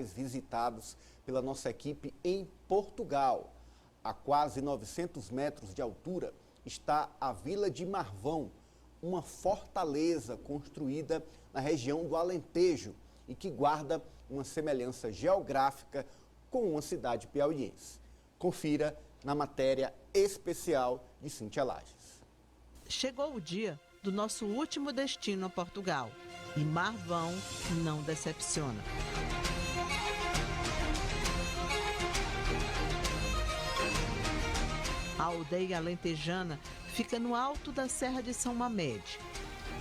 Visitados pela nossa equipe em Portugal. A quase 900 metros de altura está a Vila de Marvão, uma fortaleza construída na região do Alentejo e que guarda uma semelhança geográfica com uma cidade piauiense. Confira na matéria especial de Cíntia Lages. Chegou o dia do nosso último destino a Portugal e Marvão não decepciona. A aldeia alentejana fica no alto da Serra de São Mamede.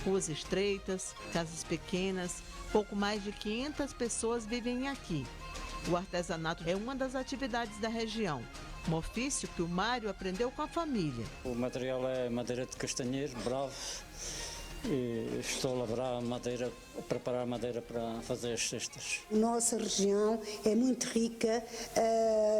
Ruas estreitas, casas pequenas, pouco mais de 500 pessoas vivem aqui. O artesanato é uma das atividades da região, um ofício que o Mário aprendeu com a família. O material é madeira de castanheiro, bravo, e estou a labrar madeira, a preparar madeira para fazer as cestas. Nossa região é muito rica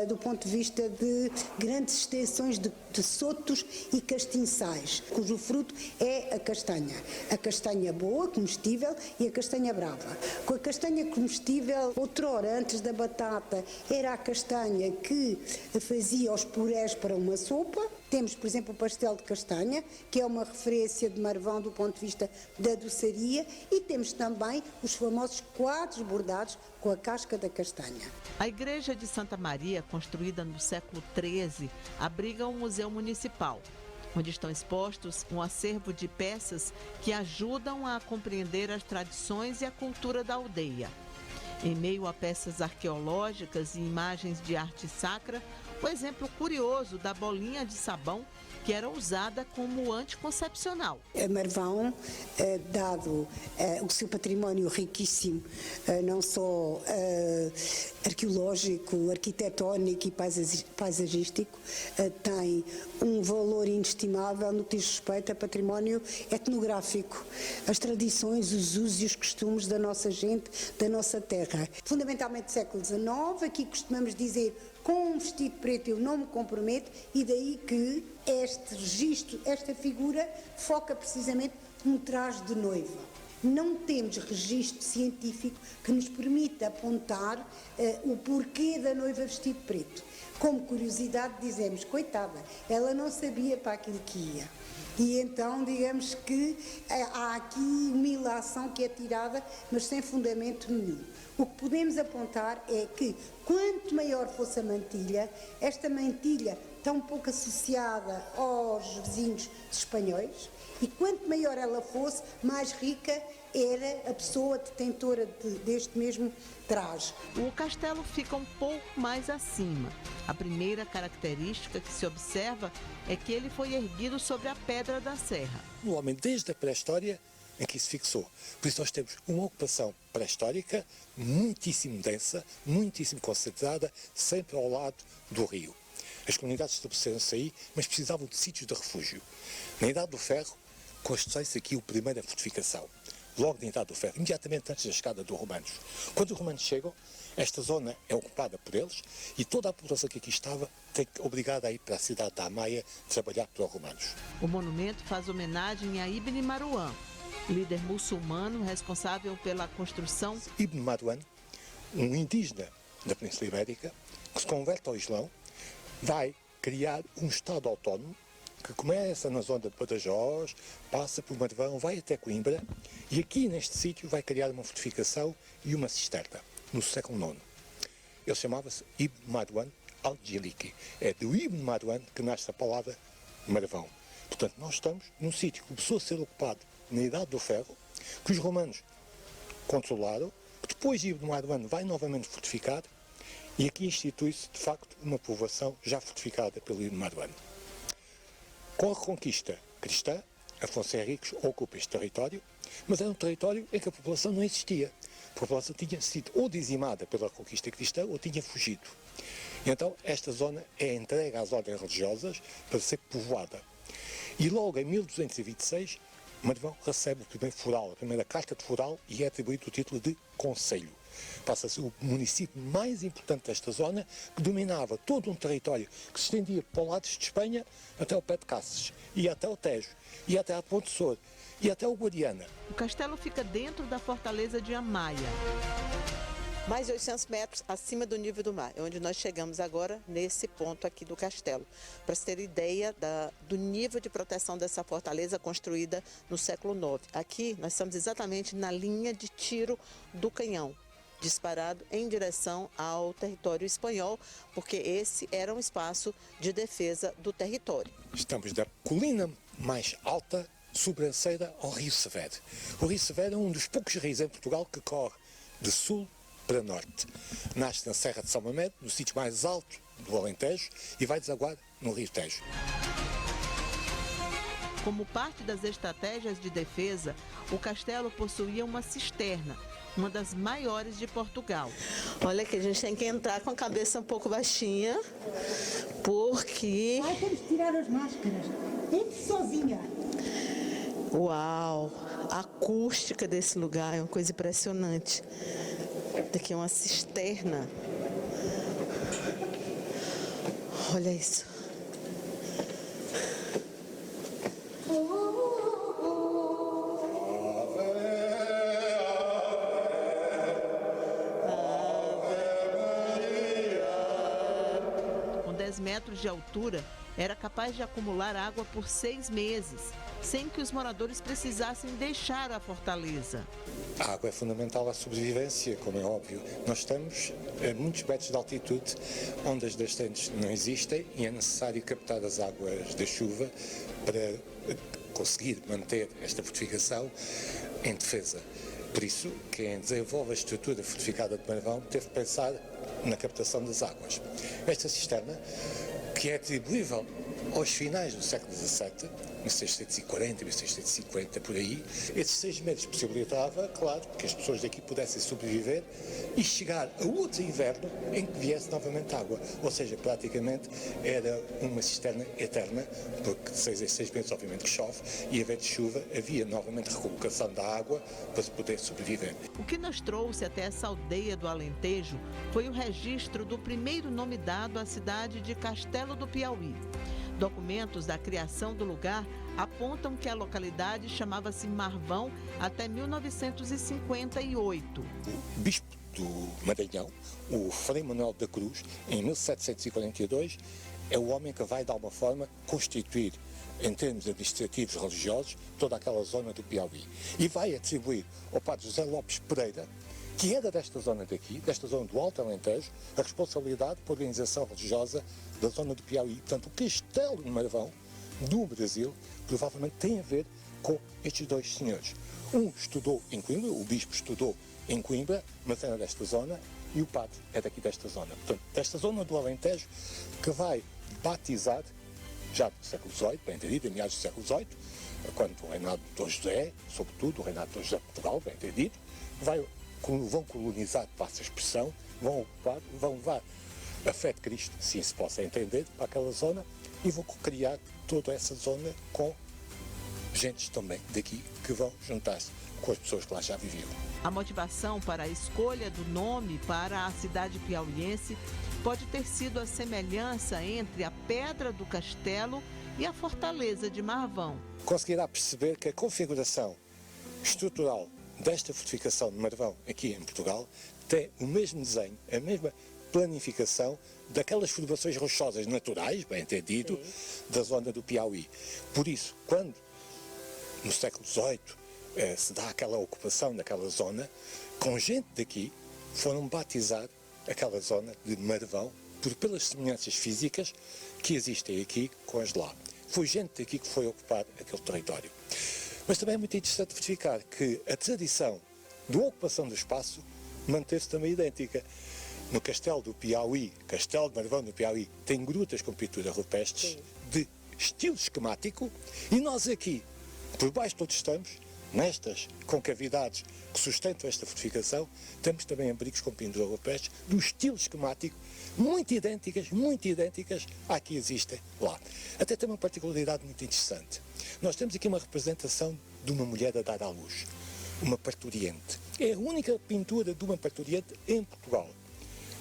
do ponto de vista de grandes extensões de sotos e castiçais, cujo fruto é a castanha. A castanha boa, comestível, e a castanha brava. Com a castanha comestível, outrora, antes da batata, era a castanha que fazia os purés para uma sopa. Temos, por exemplo, o pastel de castanha, que é uma referência de Marvão do ponto de vista da doçaria, e temos também os famosos quadros bordados com a casca da castanha. A igreja de Santa Maria, construída no século XIII, abriga um museu municipal, onde estão expostos um acervo de peças que ajudam a compreender as tradições e a cultura da aldeia. Em meio a peças arqueológicas e imagens de arte sacra, o exemplo curioso da bolinha de sabão, que era usada como anticoncepcional. Marvão, dado o seu património riquíssimo, não só arqueológico, arquitetónico e paisagístico, tem um valor inestimável no que diz respeito a património etnográfico, as tradições, os usos e os costumes da nossa gente, da nossa terra. Fundamentalmente do século XIX, aqui costumamos dizer: com um vestido preto eu não me comprometo, e daí que este registro, esta figura, foca precisamente no traje de noiva. Não temos registro científico que nos permita apontar o porquê da noiva vestido preto. Como curiosidade dizemos: coitada, ela não sabia para aquilo que ia. E então, digamos que há aqui uma ilação que é tirada, mas sem fundamento nenhum. O que podemos apontar é que, quanto maior fosse a mantilha, esta mantilha tão pouco associada aos vizinhos espanhóis, e quanto maior ela fosse, mais rica era a pessoa detentora deste mesmo traje. O castelo fica um pouco mais acima. A primeira característica que se observa é que ele foi erguido sobre a pedra da serra. O homem, desde a pré-história, em que isso fixou. Por isso nós temos uma ocupação pré-histórica muitíssimo densa, muitíssimo concentrada, sempre ao lado do rio. As comunidades estabeleceram-se aí, mas precisavam de sítios de refúgio. Na Idade do Ferro, constrói-se aqui a primeira fortificação. Logo na Idade do Ferro, imediatamente antes da chegada dos romanos. Quando os romanos chegam, esta zona é ocupada por eles e toda a população que aqui estava tem obrigada a ir para a cidade da Amaia trabalhar para os romanos. O monumento faz homenagem a Ibn Marwan, líder muçulmano responsável pela construção. Ibn Marwan, um indígena da Península Ibérica, que se converte ao Islão, vai criar um Estado autónomo que começa na zona de Badajoz, passa por Marvão, vai até Coimbra, e aqui neste sítio vai criar uma fortificação e uma cisterna, no século IX. Ele chamava-se Ibn Marwan al-Jiliki. É do Ibn Marwan que nasce a palavra Marvão. Portanto, nós estamos num sítio que começou a ser ocupado na Idade do Ferro, que os romanos controlaram, que depois Ibn Marwan vai novamente fortificar, e aqui institui-se, de facto, uma povoação já fortificada pelo Ibn Marwan. Com a reconquista cristã, Afonso Henriques ocupa este território, mas era um território em que a população não existia. A população tinha sido ou dizimada pela reconquista cristã ou tinha fugido. E então esta zona é entregue às ordens religiosas para ser povoada. E logo em 1226, Marvão recebe o primeiro foral, a primeira carta de foral, e é atribuído o título de concelho. Passa-se o município mais importante desta zona, que dominava todo um território que se estendia para o lado de Espanha até o pé de Cáceres, e até o Tejo, e até a Ponte Sor, e até o Guadiana. O castelo fica dentro da fortaleza de Amaia. mais de 800 metros acima do nível do mar, é onde nós chegamos agora, nesse ponto aqui do castelo. Para se ter ideia do nível de proteção dessa fortaleza construída no século IX. Aqui nós estamos exatamente na linha de tiro do canhão, disparado em direção ao território espanhol, porque esse era um espaço de defesa do território. Estamos da colina mais alta sobranceira ao Rio Severo. O Rio Severo é um dos poucos rios em Portugal que corre de sul para norte. Nasce na Serra de São Mamede, no sítio mais alto do Alentejo, e vai desaguar no Rio Tejo. Como parte das estratégias de defesa, o castelo possuía uma cisterna, uma das maiores de Portugal. Olha que a gente tem que entrar com a cabeça um pouco baixinha, porque... Ai, temos que tirar as máscaras. Entre sozinha. Uau! A acústica desse lugar é uma coisa impressionante. Daqui é uma cisterna. Olha isso. Com 10 metros de altura, era capaz de acumular água por 6 meses, sem que os moradores precisassem deixar a fortaleza. A água é fundamental à sobrevivência, como é óbvio. Nós estamos a muitos metros de altitude, ondas das não existem e é necessário captar as águas da chuva para conseguir manter esta fortificação em defesa. Por isso, quem desenvolve a estrutura fortificada de Marvão teve que pensar na captação das águas. Esta cisterna, que é atribuível aos finais do século XVII, 1640, 1650, por aí, esses 6 meses possibilitava, claro, que as pessoas daqui pudessem sobreviver e chegar a outro inverno em que viesse novamente água. Ou seja, praticamente era uma cisterna eterna, porque de 6 em 6 meses, obviamente, que chove, e a vez de chuva havia novamente recolocação da água para se poder sobreviver. O que nos trouxe até essa aldeia do Alentejo foi o registro do primeiro nome dado à cidade de Castelo do Piauí. Documentos da criação do lugar apontam que a localidade chamava-se Marvão até 1958. O bispo do Maranhão, o Frei Manuel da Cruz, em 1742, é o homem que vai, de alguma forma, constituir, em termos administrativos religiosos, toda aquela zona do Piauí. E vai atribuir ao padre José Lopes Pereira, que era desta zona daqui, desta zona do Alto Alentejo, a responsabilidade pela organização religiosa da zona do Piauí. Portanto, o Castelo de Marvão, do Brasil, provavelmente tem a ver com estes dois senhores. Um estudou em Coimbra, o bispo estudou em Coimbra, mas era desta zona, e o padre é daqui desta zona. Portanto, desta zona do Alentejo, que vai batizar, já do século XVIII, bem entendido, em meados do século XVIII, quando o reinado de Dom José, sobretudo o reinado de Dom José de Portugal, bem entendido, vão colonizar, passa a expressão, vão ocupar, vão levar a fé de Cristo, se isso possa entender, para aquela zona e vão criar toda essa zona com gentes também daqui que vão juntar-se com as pessoas que lá já viviam. A motivação para a escolha do nome para a cidade piauiense pode ter sido a semelhança entre a pedra do castelo e a fortaleza de Marvão. Conseguirá perceber que a configuração estrutural desta fortificação de Marvão aqui em Portugal tem o mesmo desenho, a mesma planificação daquelas formações rochosas naturais, bem entendido, da zona do Piauí. Por isso, quando no século XVIII se dá aquela ocupação daquela zona, com gente daqui foram batizar aquela zona de Marvão pelas semelhanças físicas que existem aqui com as de lá. Foi gente daqui que foi ocupar aquele território. Mas também é muito interessante verificar que a tradição de ocupação do espaço manteve-se também idêntica. No Castelo do Piauí, Castelo de Marvão do Piauí, tem grutas com pinturas rupestres de estilo esquemático e nós aqui, por baixo de onde estamos, nestas concavidades que sustentam esta fortificação, temos também abrigos com pinturas rupestres do estilo esquemático, muito idênticas à que existem lá. Até tem uma particularidade muito interessante. Nós temos aqui uma representação de uma mulher a dar à luz, uma parturiente. É a única pintura de uma parturiente em Portugal.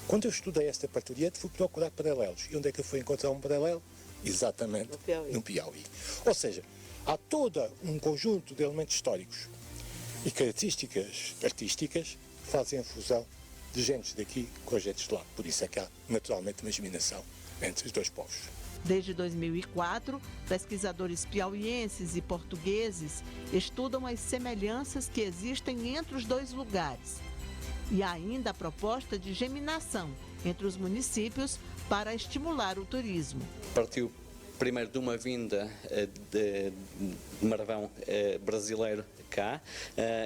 Quando eu estudei esta parturiente, fui procurar paralelos. E onde é que eu fui encontrar um paralelo? Exatamente no Piauí. Ou seja, há todo um conjunto de elementos históricos e características artísticas que fazem a fusão de gentes daqui com as gentes de lá. Por isso é que há naturalmente uma germinação entre os dois povos. Desde 2004, pesquisadores piauienses e portugueses estudam as semelhanças que existem entre os dois lugares. E ainda a proposta de geminação entre os municípios para estimular o turismo. Partiu primeiro de uma vinda de marvão brasileiro cá,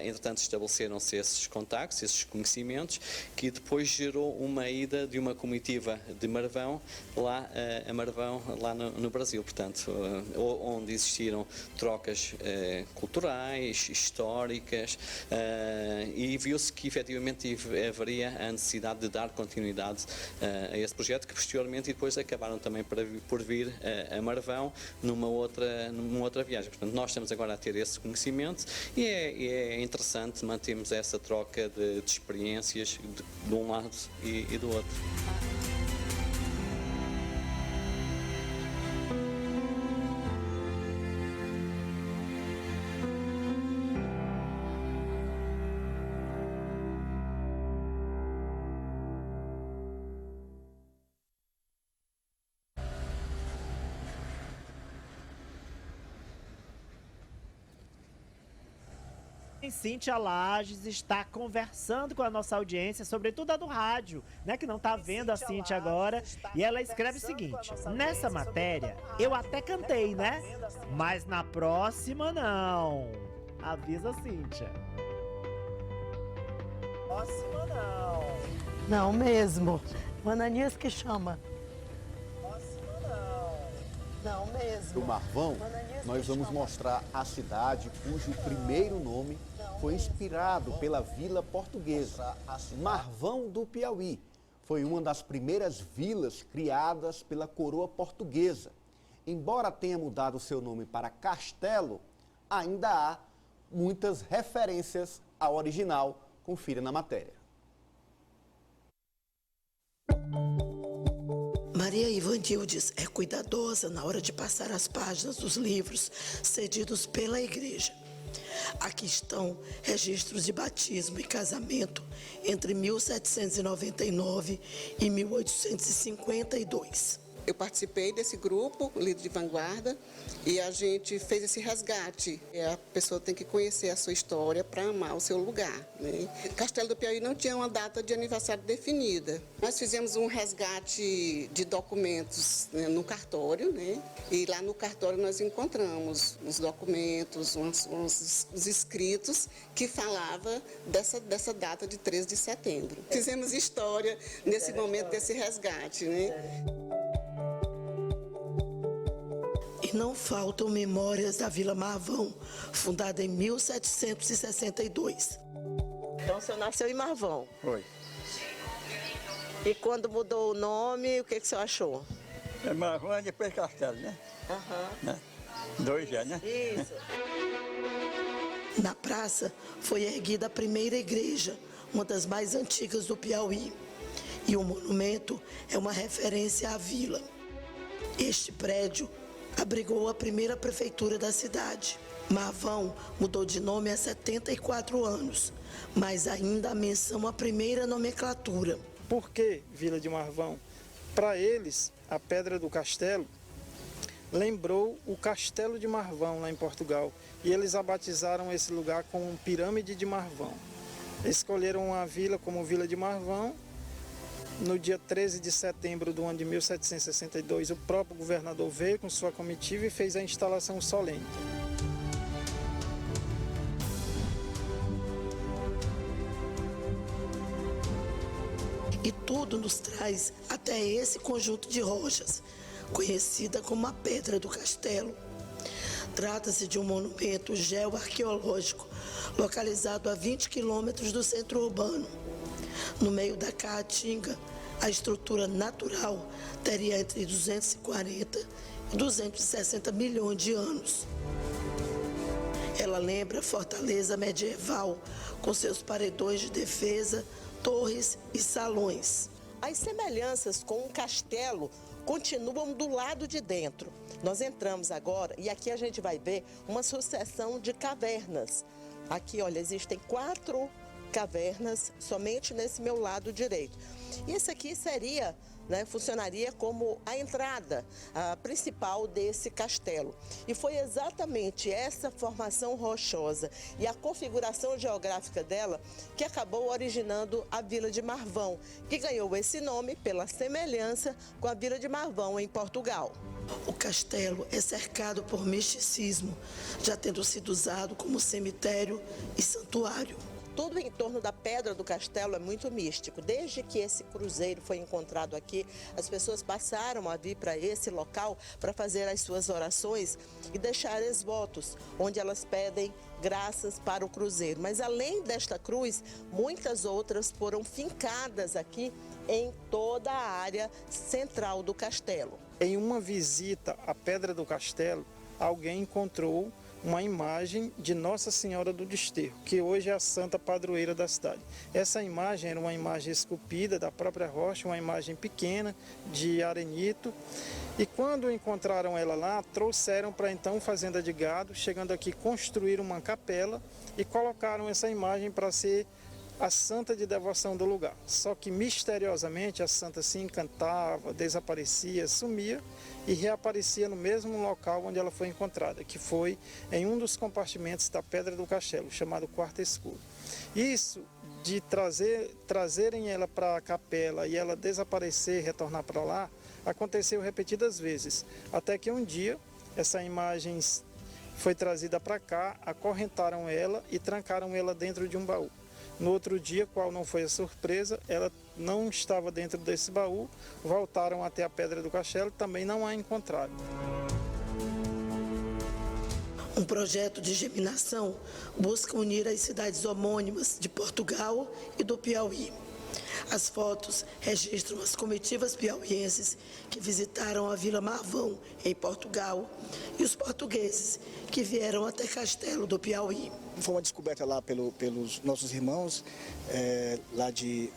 entretanto estabeleceram-se esses contactos, esses conhecimentos, que depois gerou uma ida de uma comitiva de marvão lá a Marvão, lá no Brasil, portanto, onde existiram trocas culturais, históricas, e viu-se que efetivamente haveria a necessidade de dar continuidade a esse projeto, que posteriormente e depois acabaram também por vir a Marvão numa outra viagem. Portanto, nós estamos agora a ter esse conhecimento e é interessante mantermos essa troca de experiências de um lado e do outro. Cíntia Lages está conversando com a nossa audiência, sobretudo a do rádio, né, que não está vendo a Cíntia agora, e ela escreve o seguinte: nessa matéria eu até cantei, né? Mas na próxima não. Avisa a Cíntia. Próxima não. Não mesmo. O Ananias que chama. Próxima não. Não mesmo. Do Marvão, nós vamos mostrar a cidade cujo primeiro nome foi inspirado pela vila portuguesa. Marvão do Piauí foi uma das primeiras vilas criadas pela coroa portuguesa. Embora tenha mudado seu nome para Castelo, ainda há muitas referências ao original. Confira na matéria. Maria Ivandildes é cuidadosa na hora de passar as páginas dos livros cedidos pela igreja. Aqui estão registros de batismo e casamento entre 1799 e 1852. Eu participei desse grupo, Líder de Vanguarda, e a gente fez esse resgate. A pessoa tem que conhecer a sua história para amar o seu lugar, né? Castelo do Piauí não tinha uma data de aniversário definida. Nós fizemos um resgate de documentos, né, no cartório, né? E lá no cartório nós encontramos uns documentos, uns escritos que falavam dessa data de 13 de setembro. Fizemos história nesse momento desse resgate, né? E não faltam memórias da Vila Marvão, fundada em 1762. Então, o senhor nasceu em Marvão? Foi. E quando mudou o nome, o que o senhor achou? É Marvão e depois Castelo, né? Né? Dois já, né? Isso. Na praça foi erguida a primeira igreja, uma das mais antigas do Piauí. E o monumento é uma referência à vila. Este prédio abrigou a primeira prefeitura da cidade. Marvão mudou de nome há 74 anos, mas ainda menção a primeira nomenclatura. Por que Vila de Marvão? Para eles, a Pedra do Castelo lembrou o Castelo de Marvão, lá em Portugal, e eles a batizaram esse lugar como Pirâmide de Marvão. Escolheram a vila como Vila de Marvão. No dia 13 de setembro do ano de 1762, o próprio governador veio com sua comitiva e fez a instalação solene. E tudo nos traz até esse conjunto de rochas, conhecida como a Pedra do Castelo. Trata-se de um monumento geoarqueológico localizado a 20 quilômetros do centro urbano. No meio da Caatinga, a estrutura natural teria entre 240 e 260 milhões de anos. Ela lembra a fortaleza medieval, com seus paredões de defesa, torres e salões. As semelhanças com um castelo continuam do lado de dentro. Nós entramos agora e aqui a gente vai ver uma sucessão de cavernas. Aqui, olha, existem 4 cavernas somente nesse meu lado direito. E esse aqui seria, funcionaria como a entrada principal desse castelo. E foi exatamente essa formação rochosa e a configuração geográfica dela que acabou originando a Vila de Marvão, que ganhou esse nome pela semelhança com a Vila de Marvão em Portugal. O castelo é cercado por misticismo, já tendo sido usado como cemitério e santuário. Tudo em torno da Pedra do Castelo é muito místico. Desde que esse cruzeiro foi encontrado aqui, as pessoas passaram a vir para esse local para fazer as suas orações e deixar os votos, onde elas pedem graças para o cruzeiro. Mas além desta cruz, muitas outras foram fincadas aqui em toda a área central do castelo. Em uma visita à Pedra do Castelo, alguém encontrou uma imagem de Nossa Senhora do Desterro, que hoje é a santa padroeira da cidade. Essa imagem era uma imagem esculpida da própria rocha, uma imagem pequena de arenito, e quando encontraram ela lá, trouxeram para então fazenda de gado, chegando aqui construir uma capela e colocaram essa imagem para ser a santa de devoção do lugar. Só que misteriosamente a santa se encantava, desaparecia, sumia e reaparecia no mesmo local onde ela foi encontrada, que foi em um dos compartimentos da Pedra do Castelo, chamado Quarto Escuro. Isso de trazerem ela para a capela e ela desaparecer, retornar para lá, aconteceu repetidas vezes, até que um dia essa imagem foi trazida para cá, acorrentaram ela e trancaram ela dentro de um baú. No outro dia, qual não foi a surpresa, ela não estava dentro desse baú, voltaram até a Pedra do Castelo, também não a encontraram. Um projeto de geminação busca unir as cidades homônimas de Portugal e do Piauí. As fotos registram as comitivas piauienses que visitaram a Vila Marvão, em Portugal, e os portugueses que vieram até Castelo do Piauí. Foi uma descoberta lá pelos nossos irmãos lá de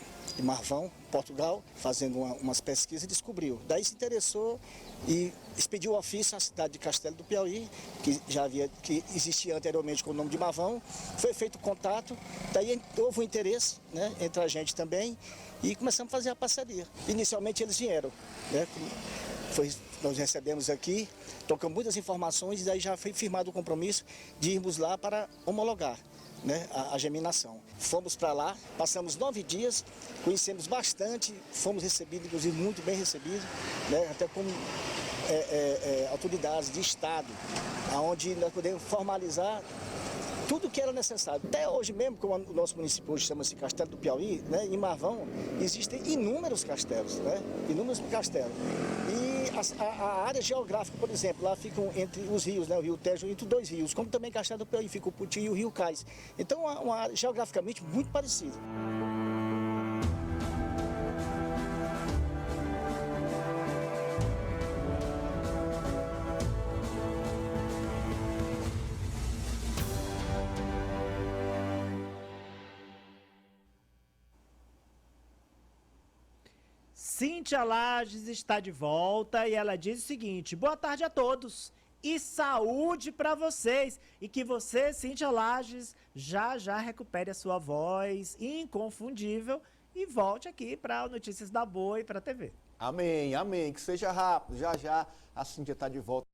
Marvão, Portugal, fazendo umas pesquisas e descobriu. Daí se interessou e expediu ofício à cidade de Castelo do Piauí, que existia anteriormente com o nome de Marvão. Foi feito contato, daí houve um interesse, entre a gente também e começamos a fazer a parceria. Inicialmente eles vieram, nós recebemos aqui, trocamos muitas informações e daí já foi firmado o compromisso de irmos lá para homologar a geminação. Fomos para lá, passamos 9 dias, conhecemos bastante, fomos recebidos, inclusive muito bem recebidos, até como autoridades de Estado, onde nós podemos formalizar tudo o que era necessário. Até hoje mesmo, como o nosso município hoje chama-se Castelo do Piauí, em Marvão, existem inúmeros castelos, inúmeros castelos. E a área geográfica, por exemplo, lá ficam entre os rios, o rio Tejo, entre 2 rios, como também Castelo do Piauí, fica o Puti e o rio Cais. Então, uma área geograficamente muito parecida. Cíntia Lages está de volta e ela diz o seguinte: boa tarde a todos e saúde para vocês. E que você, Cíntia Lages, já recupere a sua voz inconfundível e volte aqui para o Notícias da Boa e para a TV. Amém, amém. Que seja rápido. Já a Cíntia está de volta.